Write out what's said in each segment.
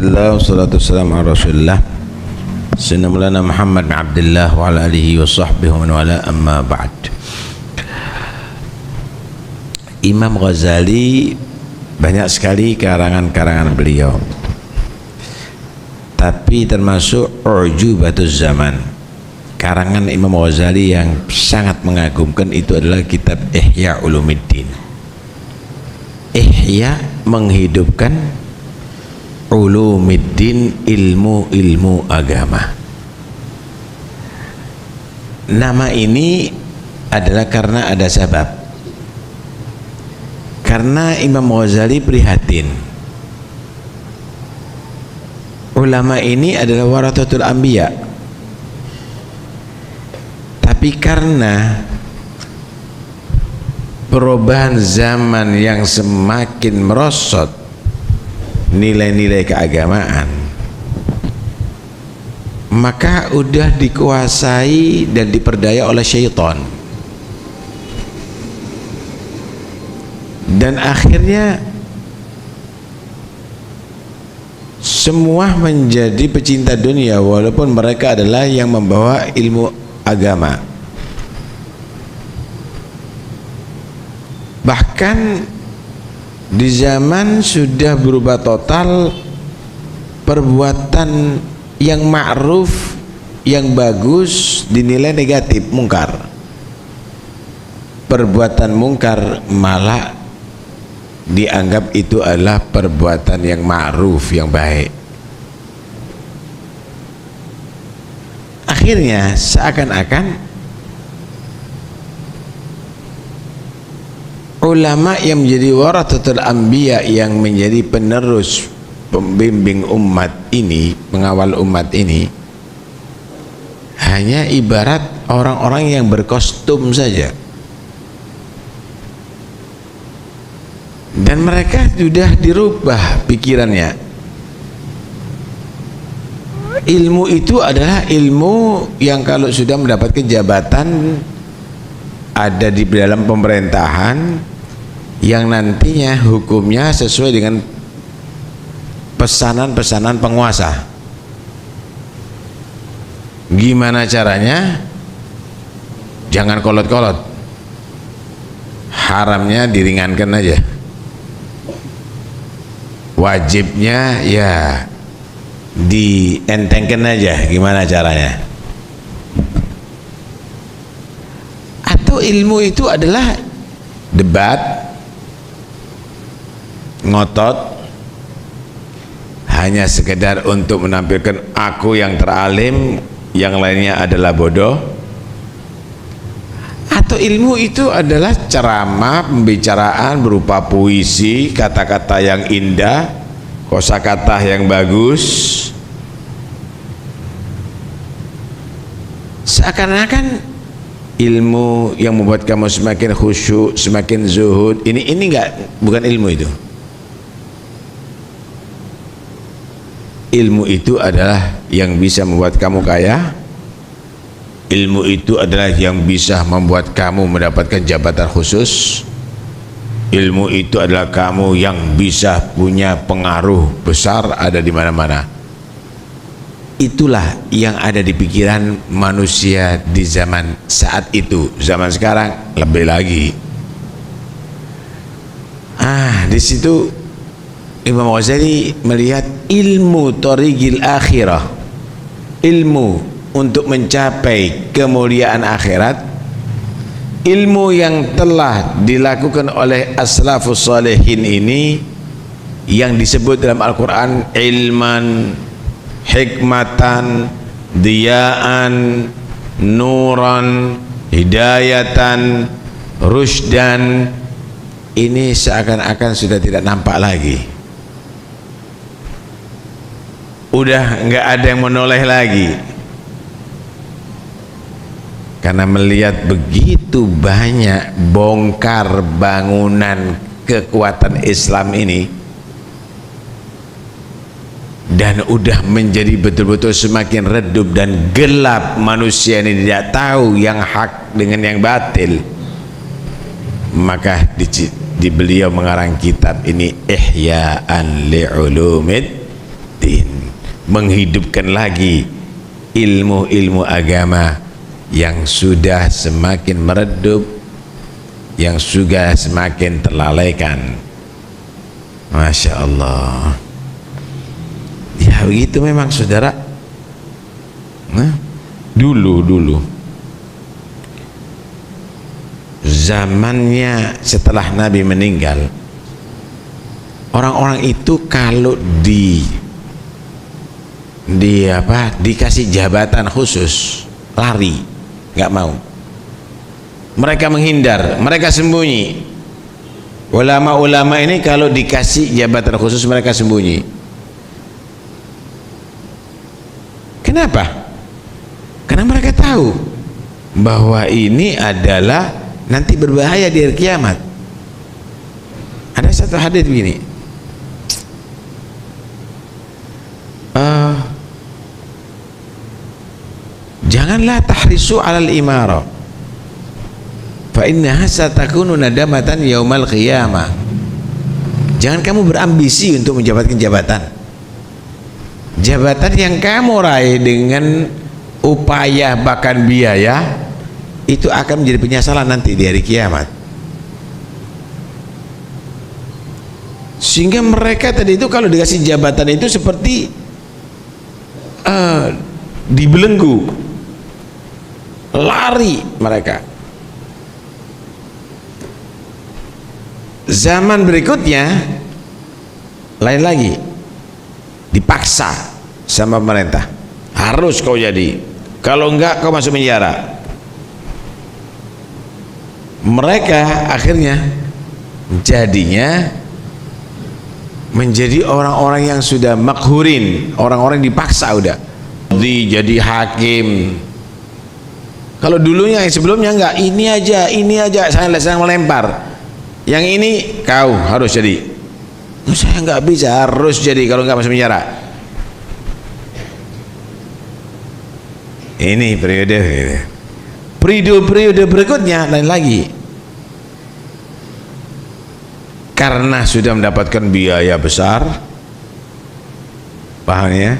Alhamdulillah wassalatu wassalamu ala Rasulillah Sayyidina Maulana Muhammad bin Abdullah wa ala alihi wa sahbihi wa man wala, amma ba'd. Imam Ghazali banyak sekali karangan-karangan beliau, tapi termasuk Ujubatuz Zaman, karangan Imam Ghazali yang sangat mengagumkan itu adalah kitab Ihya Ulumuddin. Ihya menghidupkan Ulumuddin, ilmu agama. Nama ini adalah karena ada sebab. Karena Imam Ghazali prihatin, ulama ini adalah warathatul anbiya, tapi karena perubahan zaman yang semakin merosot nilai-nilai keagamaan, maka udah dikuasai dan diperdaya oleh syaitan, dan akhirnya semua menjadi pecinta dunia walaupun mereka adalah yang membawa ilmu agama. Bahkan di zaman sudah berubah total, perbuatan yang ma'ruf, yang bagus dinilai negatif, mungkar. Perbuatan mungkar malah dianggap itu adalah perbuatan yang ma'ruf, yang baik. Akhirnya seakan-akan ulama yang menjadi warathatul anbiya, yang menjadi penerus pembimbing umat ini, pengawal umat ini, hanya ibarat orang-orang yang berkostum saja. Dan mereka sudah dirubah pikirannya. Ilmu itu adalah ilmu yang kalau sudah mendapatkan jabatan, ada di dalam pemerintahan, yang nantinya hukumnya sesuai dengan pesanan-pesanan penguasa. Gimana caranya? Jangan kolot-kolot, haramnya diringankan aja, wajibnya ya dientengkan aja. Gimana caranya? Atau ilmu itu adalah debat, ngotot, hanya sekedar untuk menampilkan aku yang teralim, yang lainnya adalah bodoh. Atau ilmu itu adalah ceramah, pembicaraan berupa puisi, kata-kata yang indah, kosakata yang bagus, seakan-akan ilmu yang membuat kamu semakin khusyuk, semakin zuhud. Ini enggak, bukan ilmu itu. Ilmu itu adalah yang bisa membuat kamu kaya. Ilmu itu adalah yang bisa membuat kamu mendapatkan jabatan khusus. Ilmu itu adalah kamu yang bisa punya pengaruh besar, ada di mana-mana. Itulah yang ada di pikiran manusia di zaman saat itu. Zaman sekarang lebih lagi. Di situ Imam Ghazali melihat ilmu thariqil akhirah, ilmu untuk mencapai kemuliaan akhirat, ilmu yang telah dilakukan oleh as-salafus salihin ini, yang disebut dalam Al-Quran ilman, hikmatan, diyaan, nuran, hidayatan, rusydan. Ini seakan-akan sudah tidak nampak lagi. Udah nggak ada yang menoleh lagi, karena melihat begitu banyak bongkar bangunan kekuatan Islam ini, dan udah menjadi betul-betul semakin redup dan gelap. Manusia ini tidak tahu yang hak dengan yang batil. Maka di beliau mengarang kitab ini Ihya'an li'ulumid din, menghidupkan lagi ilmu-ilmu agama yang sudah semakin meredup, yang sudah semakin terlalaikan. Masya Allah. Ya begitu memang saudara. Nah, dulu zamannya setelah Nabi meninggal, orang-orang itu kalau dikasih jabatan khusus lari, nggak mau. Mereka menghindar, mereka sembunyi. Ulama-ulama ini kalau dikasih jabatan khusus mereka sembunyi. Kenapa? Karena mereka tahu bahwa ini adalah nanti berbahaya di hari kiamat. Ada satu hadis begini, janganlah tahrisu alal imara fa innaha satakunu nadamatan yaumal qiyamah. Jangan kamu berambisi untuk mendapatkan jabatan yang kamu raih dengan upaya bahkan biaya, itu akan menjadi penyesalan nanti di hari kiamat. Sehingga mereka tadi itu kalau dikasih jabatan itu seperti dibelenggu, lari mereka. Zaman berikutnya lain lagi, dipaksa sama pemerintah, harus kau jadi, kalau enggak kau masuk penjara. Mereka akhirnya jadinya menjadi orang-orang yang sudah makhurin, orang-orang dipaksa udah jadi hakim. Kalau dulunya yang sebelumnya enggak, ini aja saya melempar, yang ini kau harus jadi. Saya enggak bisa, harus jadi, kalau enggak masuk penjara. Ini periode berikutnya lain lagi. Karena sudah mendapatkan biaya besar, paham ya?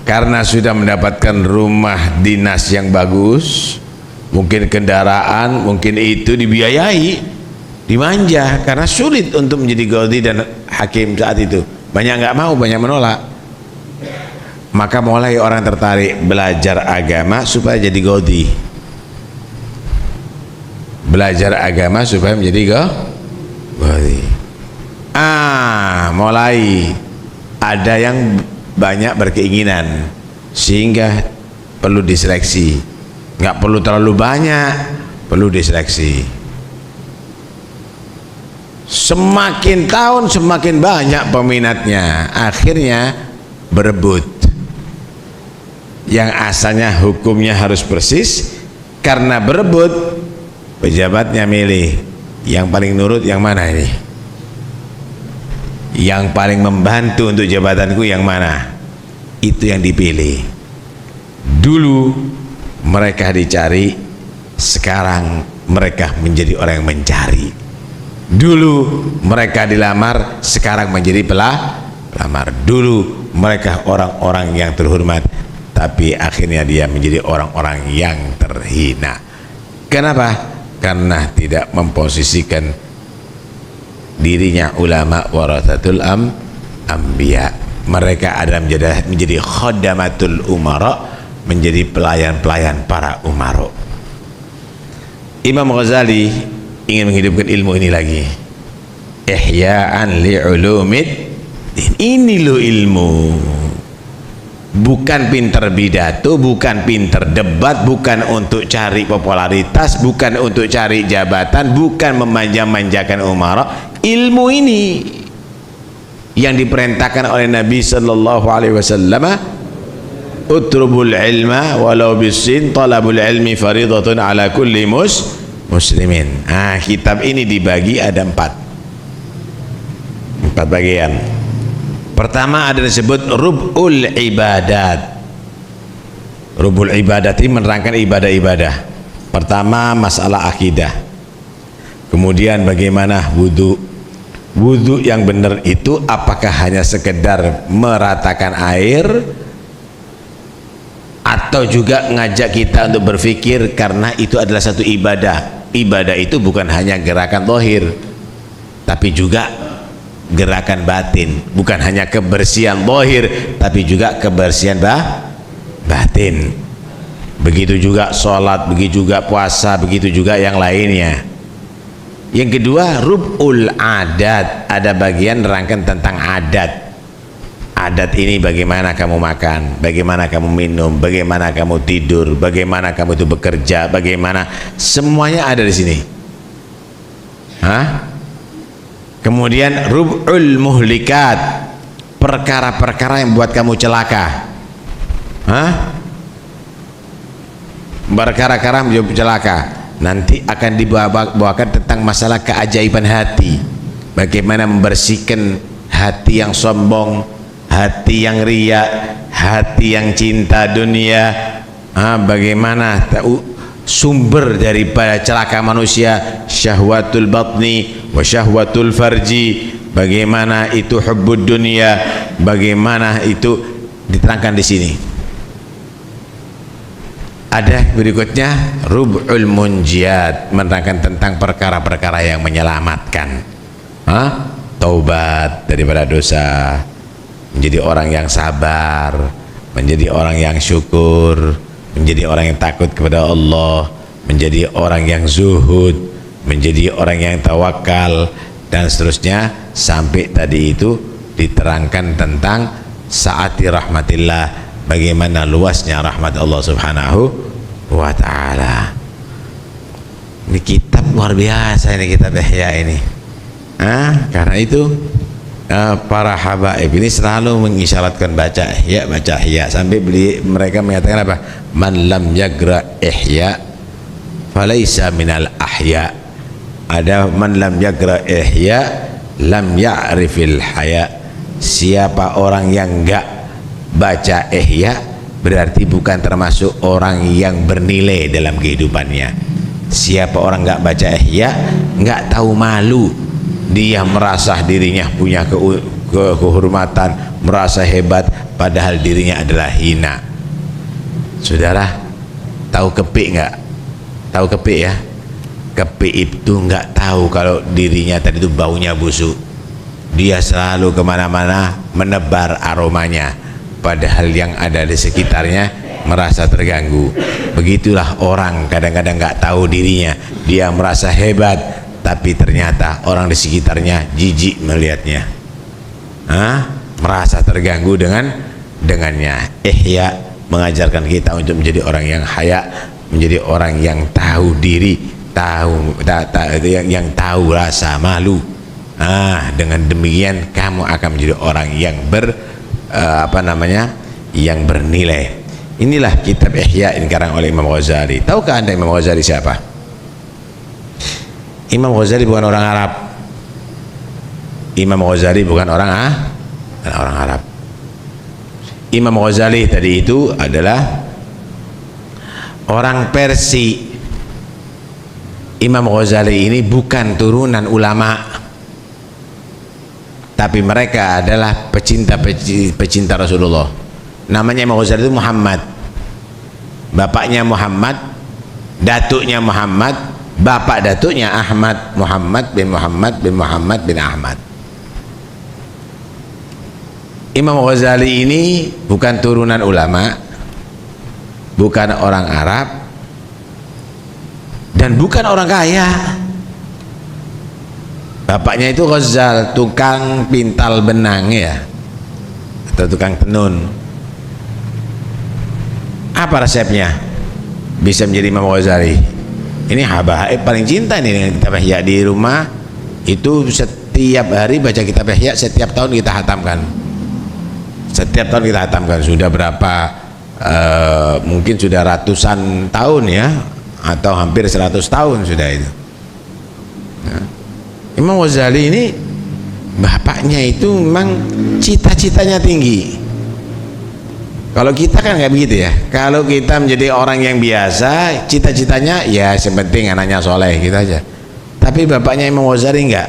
Karena sudah mendapatkan rumah dinas yang bagus, mungkin kendaraan, mungkin itu dibiayai, dimanja, karena sulit untuk menjadi qadhi dan hakim saat itu. Banyak nggak mau, banyak menolak. Maka mulai orang tertarik belajar agama supaya jadi qadhi, belajar agama supaya menjadi qadhi. Mulai ada yang banyak berkeinginan, sehingga perlu diseleksi. Nggak perlu terlalu banyak, perlu diseleksi. Semakin tahun semakin banyak peminatnya, akhirnya berebut. Yang asalnya hukumnya harus persis, karena berebut pejabatnya milih yang paling nurut yang mana ini, yang paling membantu untuk jabatanku yang mana, itu yang dipilih. Dulu mereka dicari, sekarang mereka menjadi orang yang mencari. Dulu mereka dilamar, sekarang menjadi pelamar. Dulu mereka orang-orang yang terhormat, tapi akhirnya dia menjadi orang-orang yang terhina. Kenapa? Karena tidak memposisikan dirinya ulama warathatul anbiya. Mereka ada menjadi khadamatul umara, menjadi pelayan-pelayan para umara. Imam Ghazali ingin menghidupkan ilmu ini lagi. Ihya'an li'ulumid. Ini lo ilmu, bukan pinter pidato, bukan pinter debat, bukan untuk cari popularitas, bukan untuk cari jabatan, bukan memanja-manjakan umara. Ilmu ini yang diperintahkan oleh Nabi sallallahu alaihi wasallam, utrubul ilma walau bisin, talabul ilmi faridatun ala kulli muslimin. Kitab ini dibagi ada empat bagian. Pertama ada disebut rub'ul ibadat. Rub'ul ibadat ini menerangkan ibadah-ibadah. Pertama masalah akidah, kemudian bagaimana wudu, Wudhu yang benar itu apakah hanya sekedar meratakan air atau juga ngajak kita untuk berpikir, karena itu adalah satu ibadah. Ibadah itu bukan hanya gerakan zahir tapi juga gerakan batin, bukan hanya kebersihan zahir tapi juga kebersihan batin. Begitu juga sholat, begitu juga puasa, begitu juga yang lainnya. Yang kedua, rub'ul adat, ada bagian nerangkan tentang adat. Adat ini bagaimana kamu makan, bagaimana kamu minum, bagaimana kamu tidur, bagaimana kamu itu bekerja, bagaimana, semuanya ada di sini. Kemudian rub'ul muhlikat, perkara-perkara yang buat kamu celaka. Perkara-perkara yang menjadi celaka. Nanti akan dibawakan tentang masalah keajaiban hati, bagaimana membersihkan hati yang sombong, hati yang riya, hati yang cinta dunia, bagaimana sumber daripada celaka manusia, syahwatul batni wa syahwatul farji, bagaimana itu hubbud dunia, bagaimana itu diterangkan di sini. Ada berikutnya rub'ul munjiat, menerangkan tentang perkara-perkara yang menyelamatkan, taubat daripada dosa, menjadi orang yang sabar, menjadi orang yang syukur, menjadi orang yang takut kepada Allah, menjadi orang yang zuhud, menjadi orang yang tawakal, dan seterusnya, sampai tadi itu diterangkan tentang saati rahmatillah, bagaimana luasnya rahmat Allah subhanahu wa ta'ala. Ini kitab luar biasa, ini kitab Ihya ini. Karena itu para habaib ini selalu mengisyaratkan baca Ihya, sampai mereka mengatakan apa? Man lam yagra Ihya falaysa minal ahya. Ada man lam yagra Ihya lam ya'rifil haya. Siapa orang yang enggak baca Ihya berarti bukan termasuk orang yang bernilai dalam kehidupannya. Siapa orang enggak baca Ihya, enggak tahu malu, dia merasa dirinya punya kehormatan, merasa hebat, padahal dirinya adalah hina. Saudara, tahu kepik enggak? Tahu kepik ya? Kepik itu enggak tahu kalau dirinya tadi itu baunya busuk. Dia selalu kemana-mana menebar aromanya, padahal yang ada di sekitarnya merasa terganggu. Begitulah orang kadang-kadang nggak tahu dirinya, dia merasa hebat, tapi ternyata orang di sekitarnya jijik melihatnya, merasa terganggu dengannya. Ihya mengajarkan kita untuk menjadi orang yang haya, menjadi orang yang tahu diri, yang tahu rasa malu. Dengan demikian kamu akan menjadi orang yang yang bernilai. Inilah kitab Ihya yang dikarang oleh Imam Ghazali. Tahukah anda Imam Ghazali siapa? Imam Ghazali bukan orang Arab. Imam Ghazali bukan orang Arab. Imam Ghazali tadi itu adalah orang Persia. Imam Ghazali ini bukan turunan ulama, tapi mereka adalah pecinta Rasulullah. Namanya Imam Ghazali itu Muhammad, bapaknya Muhammad, datuknya Muhammad, bapak datuknya Ahmad, Muhammad bin Muhammad bin Muhammad bin Ahmad. Imam Ghazali ini bukan turunan ulama, bukan orang Arab, dan bukan orang kaya. Bapaknya itu Ghazal, tukang pintal benang ya, atau tukang tenun. Apa resepnya bisa menjadi Imam Ghazali? Ini habaib paling cinta nih dengan kitab Ihya. Di rumah itu setiap hari baca kitab Ihya, setiap tahun kita hatamkan. Setiap tahun kita hatamkan. Sudah berapa? Mungkin sudah ratusan tahun ya, atau hampir 100 tahun sudah itu. Imam Ghazali ini bapaknya itu memang cita-citanya tinggi. Kalau kita kan nggak begitu ya. Kalau kita menjadi orang yang biasa, cita-citanya ya sepenting anaknya soleh gitu aja. Tapi bapaknya Imam Ghazali enggak.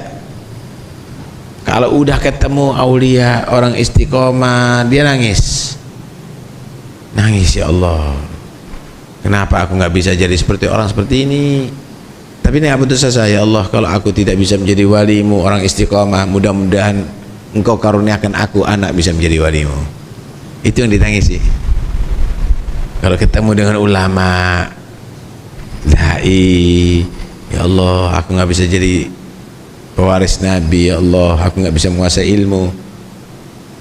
Kalau udah ketemu aulia, orang istiqomah, dia nangis. Nangis, ya Allah. Kenapa aku nggak bisa jadi seperti orang seperti ini? Tapi ini putus asa, ya Allah, kalau aku tidak bisa menjadi walimu, orang istiqomah, mudah-mudahan engkau karuniakan aku anak bisa menjadi walimu. Itu yang ditangisi. Kalau ketemu dengan ulama, dai, ya Allah, aku nggak bisa jadi pewaris Nabi, ya Allah, aku nggak bisa menguasai ilmu.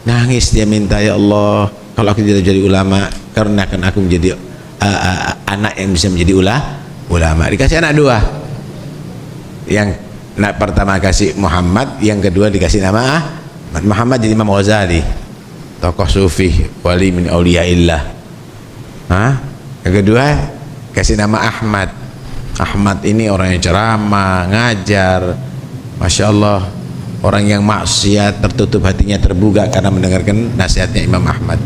Nangis dia minta, ya Allah, kalau aku tidak jadi ulama, karuniakan aku menjadi anak yang bisa menjadi ulama. Dikasih anak dua. Yang pertama kasih Muhammad, yang kedua dikasih nama Muhammad, jadi Imam Ghazali, tokoh sufi, wali min auliyaillah. Yang kedua kasih nama Ahmad. Ahmad ini orang yang ceramah, ngajar, Masya Allah, orang yang maksiat tertutup hatinya terbuka karena mendengarkan nasihatnya Imam Ahmad.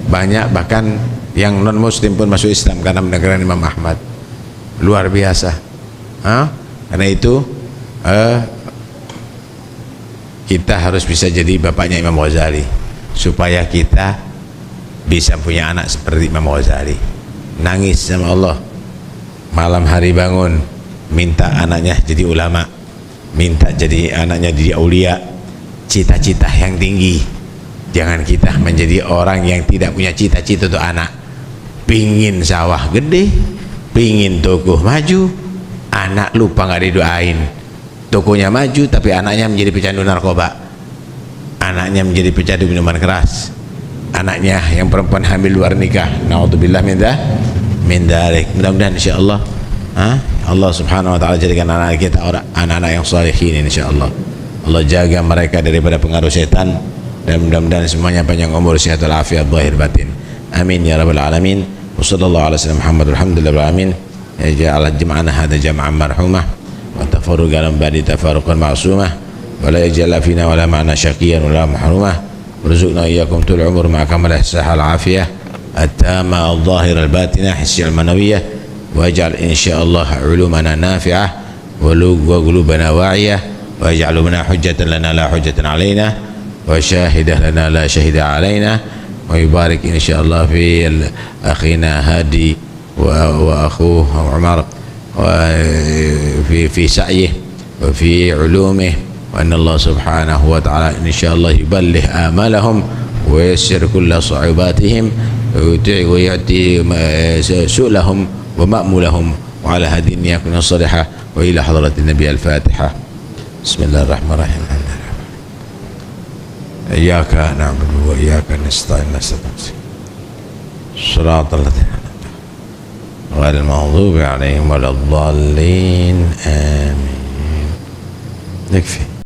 Banyak bahkan yang non muslim pun masuk Islam karena mendengarkan Imam Ahmad. Luar biasa. Karena itu kita harus bisa jadi bapaknya Imam Ghazali, supaya kita bisa punya anak seperti Imam Ghazali. Nangis sama Allah, malam hari bangun minta anaknya jadi ulama, minta jadi anaknya jadi aulia. Cita-cita yang tinggi. Jangan kita menjadi orang yang tidak punya cita-cita untuk anak. Pingin sawah gede, pingin toko maju, anak lupa nggak didoain. Tokonya maju tapi anaknya menjadi pecandu narkoba, anaknya menjadi pecandu minuman keras, anaknya yang perempuan hamil luar nikah. Naudzubillah min dzalik. Mudah-mudahan insyaallah Allah Subhanahu wa taala jadikan anak kita anak-anak yang salihin insyaallah. Allah jaga mereka daripada pengaruh setan, dan mudah-mudahan semuanya panjang umur, sehat walafiat zahir batin. Amin ya rabbal alamin. Wassallallahu ala sayyidina Muhammad walhamdulillahi rabbil alamin. Ya ja'ala jam'ana hadha jam'an marhumah wa tafarruqan ba'di tafarruqan ma'sumah wa la yaj'al fina wa la ma'na syaqiyan wa la mahrumah warzuqna iyyakum tul umur ma'a kamal sahal afiyah at-tama al-zahira al-batinah hissiya al-manawiyah wa ij'al insyaallah ulumana nafi'ah wa qulubana wa'iyah wa ij'al lana hujjatan lana la hujjatan alaina wa shahidah lana la shahida alaina wa yubarik insyaallah fi akhina hadi وأخوه عمر في سعيه وفي علومه، وأن الله سبحانه وتعالى إن شاء الله يبلغ آمالهم وييسر كل صعوباتهم ويعطي سؤلهم ومأمولهم، وعلى هذه النية الصالحة. وإلى حضرة النبي الفاتحة. بسم الله الرحمن الرحيم. إياك نعبد وإياك نستعين صراط الذين غير المغضوب عليهم ولا الضالين. آمين. يكفي.